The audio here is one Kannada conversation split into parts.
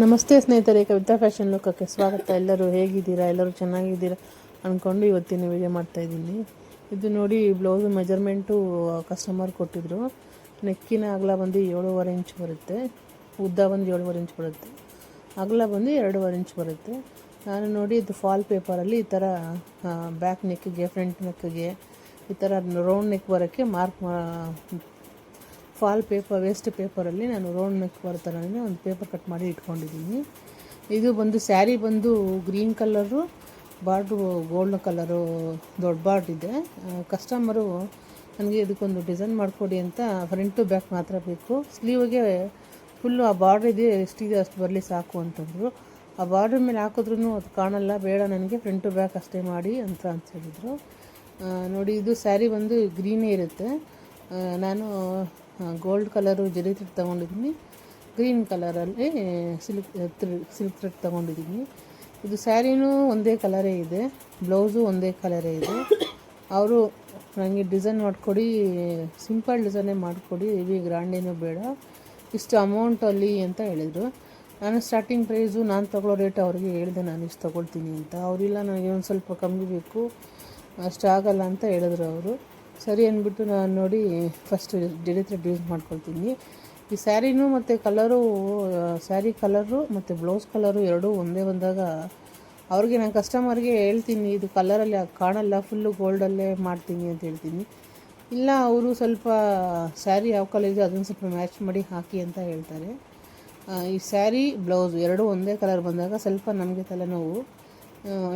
ನಮಸ್ತೆ ಸ್ನೇಹಿತರೆ, ಕವಿತಾ ಫ್ಯಾಷನ್ ಲೋಕಕ್ಕೆ ಸ್ವಾಗತ. ಎಲ್ಲರೂ ಹೇಗಿದ್ದೀರಾ? ಎಲ್ಲರೂ ಚೆನ್ನಾಗಿದ್ದೀರಾ ಅಂದ್ಕೊಂಡು ಇವತ್ತಿನ ವಿಡಿಯೋ ಮಾಡ್ತಾಯಿದ್ದೀನಿ. ಇದು ನೋಡಿ, ಬ್ಲೌಸು ಮೆಜರ್ಮೆಂಟು ಕಸ್ಟಮರ್ ಕೊಟ್ಟಿದ್ರು. ನೆಕ್ಕಿನ ಅಗಲ ಬಂದು 7.5 ಇಂಚ್ ಬರುತ್ತೆ, ಉದ್ದ ಬಂದು 7.5 ಇಂಚ್ ಬರುತ್ತೆ, ಅಗಲ ಬಂದು 2.5 ಇಂಚ್ ಬರುತ್ತೆ. ನಾನು ನೋಡಿ ಇದು ಫಾಲ್ ಪೇಪರಲ್ಲಿ ಈ ಥರ ಬ್ಯಾಕ್ ನೆಕ್ಕಿಗೆ, ಫ್ರಂಟ್ ನೆಕ್ಕಿಗೆ ಈ ಥರ ರೌಂಡ್ ನೆಕ್ ಬರೋಕ್ಕೆ ಫಾಲ್ ಪೇಪರ್, ವೇಸ್ಟ್ ಪೇಪರಲ್ಲಿ ನಾನು ರೌಂಡ್ ನೆಕ್ ಬರೋ ಥರನೇ ಒಂದು ಪೇಪರ್ ಕಟ್ ಮಾಡಿ ಇಟ್ಕೊಂಡಿದ್ದೀನಿ. ಇದು ಬಂದು ಸ್ಯಾರಿ ಬಂದು green colour, border gold colour ದೊಡ್ಡ ಬಾರ್ಡ್ ಇದೆ. ಕಸ್ಟಮರು ನನಗೆ ಇದಕ್ಕೊಂದು ಡಿಸೈನ್ ಮಾಡಿಕೊಡಿ ಅಂತ ಫ್ರಂಟ್ ಟು ಬ್ಯಾಕ್ ಮಾತ್ರ ಬೇಕು, ಸ್ಲೀವ್ಗೆ ಫುಲ್ಲು ಆ ಬಾರ್ಡ್ರ್ ಇದೆ ಎಷ್ಟಿದೆ ಅಷ್ಟು ಬರಲಿ ಸಾಕು ಅಂತಂದರು. ಆ ಬಾರ್ಡ್ರ್ ಮೇಲೆ ಹಾಕಿದ್ರೂ ಅದು ಕಾಣಲ್ಲ, ಬೇಡ ನನಗೆ ಫ್ರಂಟ್ ಟು ಬ್ಯಾಕ್ ಅಷ್ಟೇ ಮಾಡಿ ಅಂತ ಹೇಳಿದರು. ನೋಡಿ, ಇದು ಸ್ಯಾರಿ ಬಂದು ಗ್ರೀನೇ ಇರುತ್ತೆ. ನಾನು ಗೋಲ್ಡ್ ಕಲರು ಜರಿ ಥ್ರೆಡ್ ತೊಗೊಂಡಿದ್ದೀನಿ, ಗ್ರೀನ್ ಕಲರಲ್ಲಿ ಸಿಲ್ಕ್ ಥ್ರೆಡ್ ತೊಗೊಂಡಿದ್ದೀನಿ. ಇದು ಸ್ಯಾರಿನೂ ಒಂದೇ ಕಲರೇ ಇದೆ, ಬ್ಲೌಸು ಒಂದೇ ಕಲರೇ ಇದೆ. ಅವರು ನನಗೆ ಡಿಸೈನ್ ಮಾಡಿಕೊಡಿ, ಸಿಂಪಲ್ ಡಿಸೈನೇ ಮಾಡಿಕೊಡಿ, ಹೆವಿ ಗ್ರ್ಯಾಂಡೇನೂ ಬೇಡ, ಇಷ್ಟು ಅಮೌಂಟಲ್ಲಿ ಅಂತ ಹೇಳಿದರು. ನಾನು ಸ್ಟಾರ್ಟಿಂಗ್ ಪ್ರೈಸು ನಾನು ತೊಗೊಳ್ಳೋ ರೇಟ್ ಅವ್ರಿಗೆ ಹೇಳಿದೆ, ನಾನು ಇಷ್ಟು ತೊಗೊಳ್ತೀನಿ ಅಂತ. ಅವರಿಲ್ಲ, ನನಗೆ ಒಂದು ಸ್ವಲ್ಪ ಕಮ್ಮಿ ಬೇಕು, ಅಷ್ಟು ಆಗಲ್ಲ ಅಂತ ಹೇಳಿದ್ರು ಅವರು. ಸರಿ ಅಂದ್ಬಿಟ್ಟು ನಾನು ನೋಡಿ ಫಸ್ಟ್ ಜರಿ ಥ್ರೆಡ್ ಯೂಸ್ ಮಾಡ್ಕೊಳ್ತೀನಿ. ಈ ಸ್ಯಾರಿನೂ ಮತ್ತು ಕಲರು, ಸ್ಯಾರಿ ಕಲರು ಮತ್ತು ಬ್ಲೌಸ್ ಕಲರು ಎರಡೂ ಒಂದೇ ಬಂದಾಗ ಅವ್ರಿಗೆ, ನಾನು ಕಸ್ಟಮರ್ಗೆ ಹೇಳ್ತೀನಿ ಇದು ಕಲರಲ್ಲಿ ಕಾಣಲ್ಲ, ಫುಲ್ಲು ಗೋಲ್ಡಲ್ಲೇ ಮಾಡ್ತೀನಿ ಅಂತ ಹೇಳ್ತೀನಿ. ಇಲ್ಲ, ಅವರು ಸ್ವಲ್ಪ ಸ್ಯಾರಿ ಯಾವ ಕಲರ್ ಇದೆ ಅದನ್ನು ಸ್ವಲ್ಪ ಮ್ಯಾಚ್ ಮಾಡಿ ಹಾಕಿ ಅಂತ ಹೇಳ್ತಾರೆ. ಈ ಸ್ಯಾರಿ ಬ್ಲೌಸು ಎರಡೂ ಒಂದೇ ಕಲರ್ ಬಂದಾಗ ಸ್ವಲ್ಪ ನಮಗೆ ತಲೆನೋವು.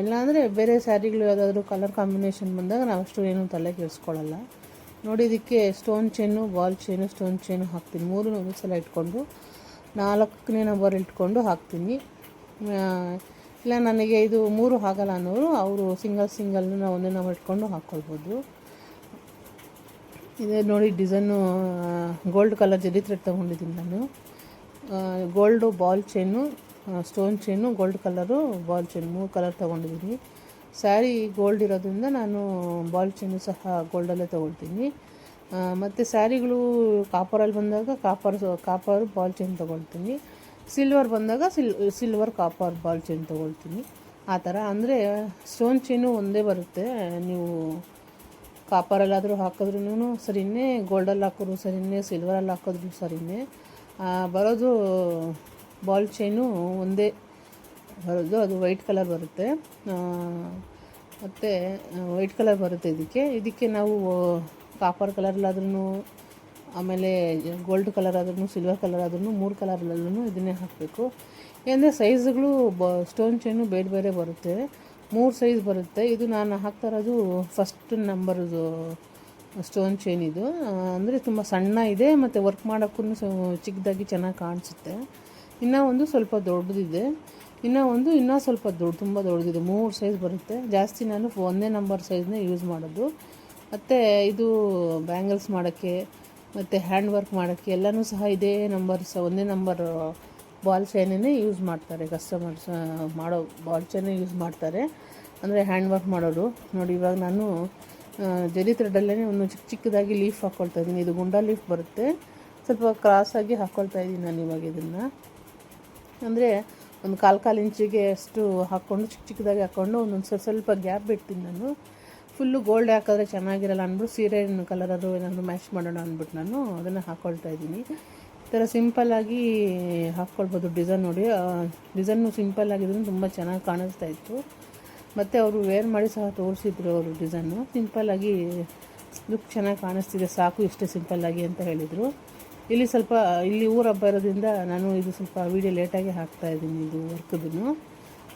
ಇಲ್ಲಾಂದರೆ ಬೇರೆ ಸ್ಯಾರಿಗಳು ಯಾವುದಾದ್ರೂ ಕಲರ್ ಕಾಂಬಿನೇಷನ್ ಬಂದಾಗ ನಾವು ಅಷ್ಟು ಏನೂ ತಲೆ ಕೆಡಿಸ್ಕೊಳ್ಳಲ್ಲ. ನೋಡಿ, ಇದಕ್ಕೆ stone chain, ball chain, stone chain ಹಾಕ್ತೀನಿ. 3 ಒಂದು ಸಲ ಇಟ್ಕೊಂಡು 4ನೇ ನಂಬರ್ ಇಟ್ಕೊಂಡು ಹಾಕ್ತೀನಿ. ಇಲ್ಲ ನನಗೆ ಇದು 3 ಆಗಲ್ಲ ಅನ್ನೋರು ಅವರು ಸಿಂಗಲ್ನ ಒಂದೇ ನಂಬರ್ ಇಟ್ಕೊಂಡು ಹಾಕ್ಕೊಳ್ಬೋದು. ಇದೇ ನೋಡಿ ಡಿಸೈನು, ಗೋಲ್ಡ್ ಕಲರ್ ಜರಿ ಥ್ರೆಡ್ ತೊಗೊಂಡಿದ್ದೀನಿ ನಾನು. Gold ball chain, stone chain, gold colour, ball chain 3 colour ತೊಗೊಂಡಿದ್ದೀನಿ. ಸ್ಯಾರಿ ಗೋಲ್ಡ್ ಇರೋದ್ರಿಂದ ನಾನು ಬಾಲ್ ಚೈನು ಸಹ ಗೋಲ್ಡಲ್ಲೇ ತೊಗೊಳ್ತೀನಿ. ಮತ್ತು ಸ್ಯಾರಿಗಳು ಕಾಪರಲ್ಲಿ ಬಂದಾಗ ಕಾಪರ್ ಬಾಲ್ ಚೈನ್ ತೊಗೊಳ್ತೀನಿ. ಸಿಲ್ವರ್ ಬಂದಾಗ ಸಿಲ್ವರ್ ಕಾಪರ್ ಬಾಲ್ ಚೈನ್ ತೊಗೊಳ್ತೀನಿ. ಆ ಥರ ಅಂದರೆ ಸ್ಟೋನ್ ಚೈನು ಒಂದೇ ಬರುತ್ತೆ, ನೀವು ಕಾಪರಲ್ಲಾದರೂ ಹಾಕಿದ್ರೂ ಸರಿಯೇ, ಗೋಲ್ಡಲ್ಲಿ ಹಾಕಿದ್ರು ಸರಿಯೇ, ಸಿಲ್ವರಲ್ಲಿ ಹಾಕಿದ್ರು ಸರಿಯೇ. ಬರೋದು ಬಾಲ್ ಚೈನು ಒಂದೇ ಬರೋದು, ಅದು ವೈಟ್ ಕಲರ್ ಬರುತ್ತೆ. ಮತ್ತು ವೈಟ್ ಕಲರ್ ಬರುತ್ತೆ ಇದಕ್ಕೆ ನಾವು ಕಾಪರ್ ಕಲರ್ಲಾದ್ರೂ, ಆಮೇಲೆ ಗೋಲ್ಡ್ ಕಲರ್ ಆದ್ರೂ, ಸಿಲ್ವರ್ ಕಲರ್ ಆದ್ರೂ 3 ಕಲರ್ಲಲ್ಲೂ ಇದನ್ನೇ ಹಾಕಬೇಕು. ಏಕೆಂದರೆ ಸೈಜ್ಗಳು ಸ್ಟೋನ್ ಚೈನು ಬೇರೆ ಬೇರೆ ಬರುತ್ತೆ, 3 ಸೈಜ್ ಬರುತ್ತೆ. ಇದು ನಾನು ಹಾಕ್ತಾ ಇರೋದು ಫಸ್ಟ್ ನಂಬರ್ದು ಸ್ಟೋನ್ ಚೈನ್. ಇದು ಅಂದರೆ ತುಂಬ ಸಣ್ಣ ಇದೆ ಮತ್ತು ವರ್ಕ್ ಮಾಡೋಕ್ಕೂ ಚಿಕ್ಕದಾಗಿ ಚೆನ್ನಾಗಿ ಕಾಣಿಸುತ್ತೆ. ಇನ್ನೂ ಒಂದು ಸ್ವಲ್ಪ ದೊಡ್ಡದಿದೆ, ಇನ್ನೂ ಸ್ವಲ್ಪ ತುಂಬ ದೊಡ್ಡದಿದೆ, 3 ಸೈಜ್ ಬರುತ್ತೆ. ಜಾಸ್ತಿ ನಾನು ಒಂದೇ ನಂಬರ್ ಸೈಜ್ನೇ ಯೂಸ್ ಮಾಡೋದು. ಮತ್ತು ಇದು ಬ್ಯಾಂಗಲ್ಸ್ ಮಾಡೋಕ್ಕೆ ಮತ್ತು ಹ್ಯಾಂಡ್ ವರ್ಕ್ ಮಾಡೋಕ್ಕೆ ಎಲ್ಲನೂ ಸಹ ಇದೇ ಒಂದೇ ನಂಬರ್ ಬಾಲ್ ಚೈನೇ ಯೂಸ್ ಮಾಡ್ತಾರೆ ಕಸ್ಟಮರ್ಸ್. ಮಾಡೋ ಬಾಲ್ ಚೈನೇ ಯೂಸ್ ಮಾಡ್ತಾರೆ, ಅಂದರೆ ಹ್ಯಾಂಡ್ ವರ್ಕ್ ಮಾಡೋರು. ನೋಡಿ, ಇವಾಗ ನಾನು ಜರಿ ಥ್ರೆಡಲ್ಲೇ ಒಂದು ಚಿಕ್ಕದಾಗಿ ಲೀಫ್ ಹಾಕ್ಕೊಳ್ತಾ ಇದ್ದೀನಿ. ಇದು ಗುಂಡ ಲೀಫ್ ಬರುತ್ತೆ, ಸ್ವಲ್ಪ ಕ್ರಾಸಾಗಿ ಹಾಕ್ಕೊಳ್ತಾ ಇದ್ದೀನಿ ನಾನು ಇವಾಗ ಇದನ್ನು. ಅಂದರೆ ಒಂದು 1/4 ಇಂಚಿಗೆ ಅಷ್ಟು ಹಾಕ್ಕೊಂಡು ಚಿಕ್ಕದಾಗಿ ಹಾಕ್ಕೊಂಡು ಒಂದೊಂದು ಸ್ವಲ್ಪ ಗ್ಯಾಪ್ ಬಿಡ್ತೀನಿ ನಾನು. ಫುಲ್ಲು ಗೋಲ್ಡ್ ಹಾಕಿದ್ರೆ ಚೆನ್ನಾಗಿರಲ್ಲ ಅಂದ್ಬಿಟ್ಟು ಸೀರೆ ಕಲರದು ಏನಾದರೂ ಮ್ಯಾಚ್ ಮಾಡೋಣ ಅಂದ್ಬಿಟ್ಟು ನಾನು ಅದನ್ನು ಹಾಕ್ಕೊಳ್ತಾ ಇದ್ದೀನಿ. ಈ ಥರ ಸಿಂಪಲ್ಲಾಗಿ ಹಾಕ್ಕೊಳ್ಬೋದು. ಡಿಸೈನ್ ನೋಡಿ, ಡಿಸೈನು ಸಿಂಪಲ್ಲಾಗಿದ್ರು ತುಂಬ ಚೆನ್ನಾಗಿ ಕಾಣಿಸ್ತಾ ಇತ್ತು. ಮತ್ತು ಅವರು ವೇರ್ ಮಾಡಿ ಸಹ ತೋರಿಸಿದ್ರು ಅವರು ಡಿಸೈನು. ಸಿಂಪಲ್ಲಾಗಿ ಲುಕ್ ಚೆನ್ನಾಗಿ ಕಾಣಿಸ್ತಿದೆ, ಸಾಕು ಇಷ್ಟೇ ಸಿಂಪಲ್ಲಾಗಿ ಅಂತ ಹೇಳಿದರು. ಇಲ್ಲಿ ಊರ ಹಬ್ಬ ಇರೋದ್ರಿಂದ ನಾನು ಇದು ಸ್ವಲ್ಪ ವೀಡಿಯೋ ಲೇಟಾಗಿ ಹಾಕ್ತಾಯಿದ್ದೀನಿ. ಇದು ವರ್ಕದನ್ನು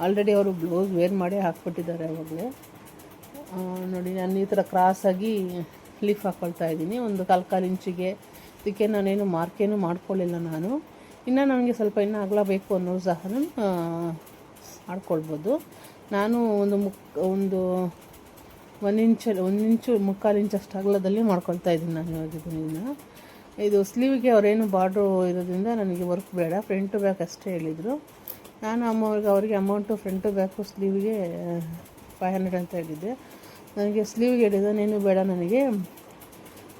ಆಲ್ರೆಡಿ ಅವರು ಬ್ಲೌಸ್ ವೇರ್ ಮಾಡಿ ಹಾಕ್ಬಿಟ್ಟಿದ್ದಾರೆ ಆವಾಗಲೇ. ನೋಡಿ, ನಾನು ಈ ಥರ ಕ್ರಾಸಾಗಿ ಲೀಫ್ ಹಾಕ್ಕೊಳ್ತಾ ಇದ್ದೀನಿ ಒಂದು 1/4 ಇಂಚಿಗೆ. ಇದಕ್ಕೆ ನಾನೇನು ಮಾರ್ಕೇನು ಮಾಡ್ಕೊಳ್ಳಿಲ್ಲ ನಾನು. ಇನ್ನು ನನಗೆ ಸ್ವಲ್ಪ ಇನ್ನೂ ಅಗಲ ಬೇಕು ಅನ್ನೋರು ಸಹ ಮಾಡ್ಕೊಳ್ಬೋದು. ನಾನು ಒಂದು 1 ಇಂಚು 1.25 ಇಂಚ್ ಅಷ್ಟು ಅಗಲದಲ್ಲಿ ಮಾಡ್ಕೊಳ್ತಾ ಇದ್ದೀನಿ ನಾನು ಇದನ್ನು. ಇದು ಸ್ಲೀವ್ಗೆ ಅವರೇನು ಬಾರ್ಡ್ರು ಇರೋದ್ರಿಂದ ನನಗೆ ವರ್ಕ್ ಬೇಡ, ಫ್ರಂಟ್ ಟು ಬ್ಯಾಕ್ ಅಷ್ಟೇ ಹೇಳಿದರು. ನಾನು ಅವ್ರಿಗೆ ಅಮೌಂಟು ಫ್ರಂಟ್ ಟು ಬ್ಯಾಕು ಸ್ಲೀವ್ಗೆ 500 ಅಂತ ಹೇಳಿದ್ದೆ. ನನಗೆ ಸ್ಲೀವ್ಗೆ ಡಿಸೈನ್ ಏನು ಬೇಡ, ನನಗೆ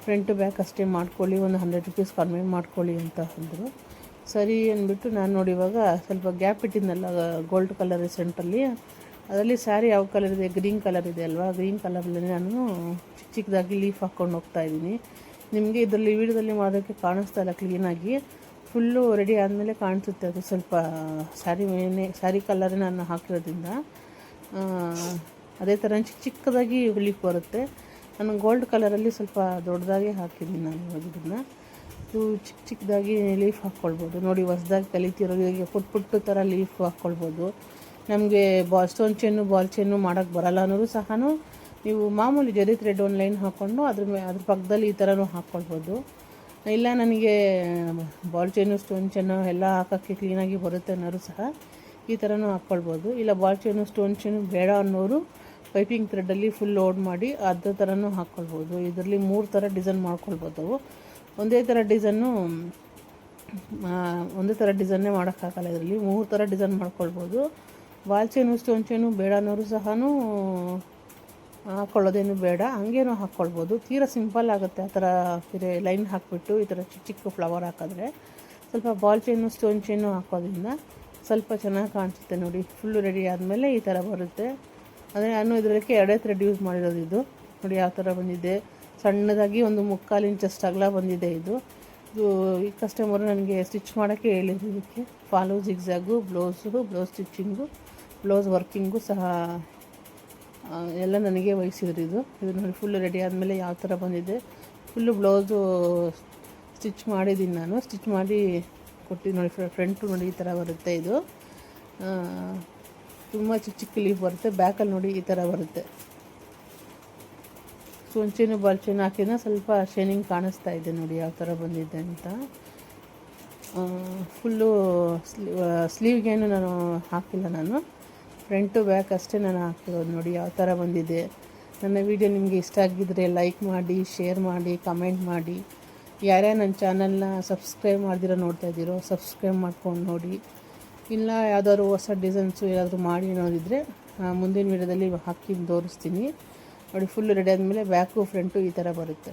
ಫ್ರಂಟ್ ಟು ಬ್ಯಾಕ್ ಅಷ್ಟೇ ಮಾಡ್ಕೊಳ್ಳಿ, ಒಂದು 100 ರೂಪೀಸ್ ಕಡಿಮೆ ಮಾಡ್ಕೊಳ್ಳಿ ಅಂತ ಅಂದರು. ಸರಿ ಅಂದ್ಬಿಟ್ಟು ನಾನು ನೋಡಿ ಇವಾಗ ಸ್ವಲ್ಪ ಗ್ಯಾಪ್ ಇಟ್ಟಿದ್ನಲ್ಲ ಗೋಲ್ಡ್ ಕಲರ್ ಸೆಂಟ್ರಲ್ಲಿ, ಅದರಲ್ಲಿ ಸ್ಯಾರಿ ಯಾವ ಕಲರ್ ಇದೆ, ಗ್ರೀನ್ ಕಲರ್ ಇದೆ ಅಲ್ವಾ, ಗ್ರೀನ್ ಕಲರಲ್ಲಿ ನಾನು ಚಿಕ್ಕ ಚಿಕ್ಕದಾಗಿ ಲೀಫ್ ಹಾಕ್ಕೊಂಡು ಹೋಗ್ತಾ ಇದ್ದೀನಿ. ನಿಮಗೆ ಇದರಲ್ಲಿ ವೀಡಿಯೋದಲ್ಲಿ ಮಾಡೋಕ್ಕೆ ಕಾಣಿಸ್ತಾ ಇಲ್ಲ ಕ್ಲೀನಾಗಿ, ಫುಲ್ಲು ರೆಡಿ ಆದಮೇಲೆ ಕಾಣಿಸುತ್ತೆ ಅದು. ಸ್ವಲ್ಪ ಸ್ಯಾರಿ ಕಲರ್ ನಾನು ಹಾಕಿರೋದ್ರಿಂದ ಅದೇ ಥರ ಚಿಕ್ಕ ಚಿಕ್ಕದಾಗಿ ಲೀಫ್ ಬರುತ್ತೆ. ನಾನು ಗೋಲ್ಡ್ ಕಲರಲ್ಲಿ ಸ್ವಲ್ಪ ದೊಡ್ಡದಾಗಿ ಹಾಕಿದ್ದೀನಿ ನಾನು ಇವಾಗ ಇದನ್ನು. ಇದು ಚಿಕ್ಕ ಚಿಕ್ಕದಾಗಿ ಲೀಫ್ ಹಾಕ್ಕೊಳ್ಬೋದು ನೋಡಿ. ಹೊಸ್ದಾಗಿ ಕಲಿತಿರೋರಿಗೆ ಪುಟ್ಟು ಥರ ಲೀಫ್ ಹಾಕ್ಕೊಳ್ಬೋದು. ನಮಗೆ ಸ್ಟೋನ್ ಚೈನು ಬಾಲ್ ಚೈನು ಮಾಡೋಕ್ಕೆ ಬರಲ್ಲ ಅನ್ನೋರು ಸಹ ನೀವು ಮಾಮೂಲಿ ಜರಿ ಥ್ರೆಡ್ ಒಂದು ಲೈನ್ ಹಾಕ್ಕೊಂಡು ಅದ್ರ ಪಕ್ಕದಲ್ಲಿ ಈ ಥರನೂ ಹಾಕ್ಕೊಳ್ಬೋದು. ಇಲ್ಲ ನನಗೆ ಬಾಲ್ ಚೈನು ಸ್ಟೋನ್ ಚೈನು ಎಲ್ಲ ಹಾಕೋಕ್ಕೆ ಕ್ಲೀನಾಗಿ ಬರುತ್ತೆ ಅನ್ನೋರು ಸಹ ಈ ಥರನೂ ಹಾಕ್ಕೊಳ್ಬೋದು. ಇಲ್ಲ ಬಾಲ್ ಚೈನು ಸ್ಟೋನ್ ಚೈನು ಬೇಡ ಅನ್ನೋರು ಪೈಪಿಂಗ್ ಥ್ರೆಡ್ಡಲ್ಲಿ ಫುಲ್ ಲೋಡ್ ಮಾಡಿ ಅದ್ರ ಥರನೂ ಹಾಕ್ಕೊಳ್ಬೋದು. ಇದರಲ್ಲಿ 3 ಥರ ಡಿಸೈನ್ ಮಾಡ್ಕೊಳ್ಬೋದು. ಒಂದೇ ಥರ ಡಿಸೈನ್ನೇ ಮಾಡೋಕ್ಕಾಗಲ್ಲ. ಇದರಲ್ಲಿ 3 ಥರ ಡಿಸೈನ್ ಮಾಡ್ಕೊಳ್ಬೋದು. ಬಾಲ್ ಚೈನು ಸ್ಟೋನ್ ಚೈನು ಬೇಡ ಅನ್ನೋರು ಸಹ ಹಾಕ್ಕೊಳ್ಳೋದೇನು ಬೇಡ, ಹಂಗೇನೂ ಹಾಕ್ಕೊಳ್ಬೋದು. ತೀರಾ ಸಿಂಪಲ್ ಆಗುತ್ತೆ ಆ ಥರ ಲೈನ್ ಹಾಕಿಬಿಟ್ಟು ಈ ಥರ ಚಿಕ್ಕ ಚಿಕ್ಕ ಫ್ಲವರ್ ಹಾಕಿದ್ರೆ. ಸ್ವಲ್ಪ ಬಾಲ್ ಚೈನು ಸ್ಟೋನ್ ಚೈನು ಹಾಕೋದ್ರಿಂದ ಸ್ವಲ್ಪ ಚೆನ್ನಾಗಿ ಕಾಣಿಸುತ್ತೆ ನೋಡಿ. ಫುಲ್ಲು ರೆಡಿ ಆದಮೇಲೆ ಈ ಥರ ಬರುತ್ತೆ. ಅಂದರೆ ನಾನು ಇದಕ್ಕೆ 2 ಥ್ರೆಡ್ ಯೂಸ್ ಮಾಡಿರೋದು. ಇದು ನೋಡಿ ಯಾವ ಥರ ಬಂದಿದೆ, ಸಣ್ಣದಾಗಿ ಒಂದು 3/4 ಇಂಚಷ್ಟು ಅಗಲ ಬಂದಿದೆ. ಇದು ಈ ಕಸ್ಟಮರು ನನಗೆ ಸ್ಟಿಚ್ ಮಾಡೋಕ್ಕೆ ಹೇಳಿದ್ರು. ಇದಕ್ಕೆ fall zigzag, blouse stitching, blouse working ಸಹ ಎಲ್ಲ ನನಗೆ ವಹಿಸಿದ್ರು. ಇದು ನೋಡಿ ಫುಲ್ಲು ರೆಡಿ ಆದಮೇಲೆ ಯಾವ ಥರ ಬಂದಿದೆ. ಫುಲ್ಲು ಬ್ಲೌಸು ಸ್ಟಿಚ್ ಮಾಡಿದ್ದೀನಿ ನಾನು. ಸ್ಟಿಚ್ ಮಾಡಿ ಕೊಟ್ಟಿದ್ದು ನೋಡಿ. ಫ್ರಂಟು ನೋಡಿ ಈ ಥರ ಬರುತ್ತೆ. ಇದು ತುಂಬ ಚಿಕ್ಕ ಚಿಕ್ಕ ಲೀಫ್ ಬರುತ್ತೆ. ಬ್ಯಾಕಲ್ಲಿ ನೋಡಿ ಈ ಥರ ಬರುತ್ತೆ. ಸ್ಟೋನ್ ಚೈನು ಬಾಲ್ ಚೈನು ಹಾಕಿದ್ರೆ ಸ್ವಲ್ಪ ಶೈನಿಂಗ್ ಕಾಣಿಸ್ತಾ ಇದೆ ನೋಡಿ ಯಾವ ಥರ ಬಂದಿದೆ ಅಂತ. ಫುಲ್ಲು ಸ್ಲೀವ್ಗೇನು ನಾನು ಹಾಕಿಲ್ಲ, ನಾನು ಫ್ರಂಟು ಬ್ಯಾಕ್ ಅಷ್ಟೇ ನಾನು ಹಾಕಿರೋದು. ನೋಡಿ ಯಾವ ಥರ ಬಂದಿದೆ. ನನ್ನ ವಿಡಿಯೋ ನಿಮಗೆ ಇಷ್ಟ ಆಗಿದ್ದರೆ ಲೈಕ್ ಮಾಡಿ, ಶೇರ್ ಮಾಡಿ, ಕಮೆಂಟ್ ಮಾಡಿ. ಯಾರ್ಯಾರು ನನ್ನ ಚಾನಲ್ನ ಸಬ್ಸ್ಕ್ರೈಬ್ ಮಾಡ್ದಿರೋ ನೋಡ್ತಾ ಇದ್ದೀರೋ ಸಬ್ಸ್ಕ್ರೈಬ್ ಮಾಡ್ಕೊಂಡು ನೋಡಿ. ಇಲ್ಲ ಯಾವುದಾದ್ರು ಹೊಸ ಡಿಸೈನ್ಸು ಏನಾದರೂ ಮಾಡಿ ಅನ್ನೋದಿದ್ದರೆ ಮುಂದಿನ ವೀಡಿಯೋದಲ್ಲಿ ಹಾಕಿ ತೋರಿಸ್ತೀನಿ ನೋಡಿ. ಫುಲ್ಲು ರೆಡಿ ಆದಮೇಲೆ ಬ್ಯಾಕು ಫ್ರಂಟು ಈ ಥರ ಬರುತ್ತೆ.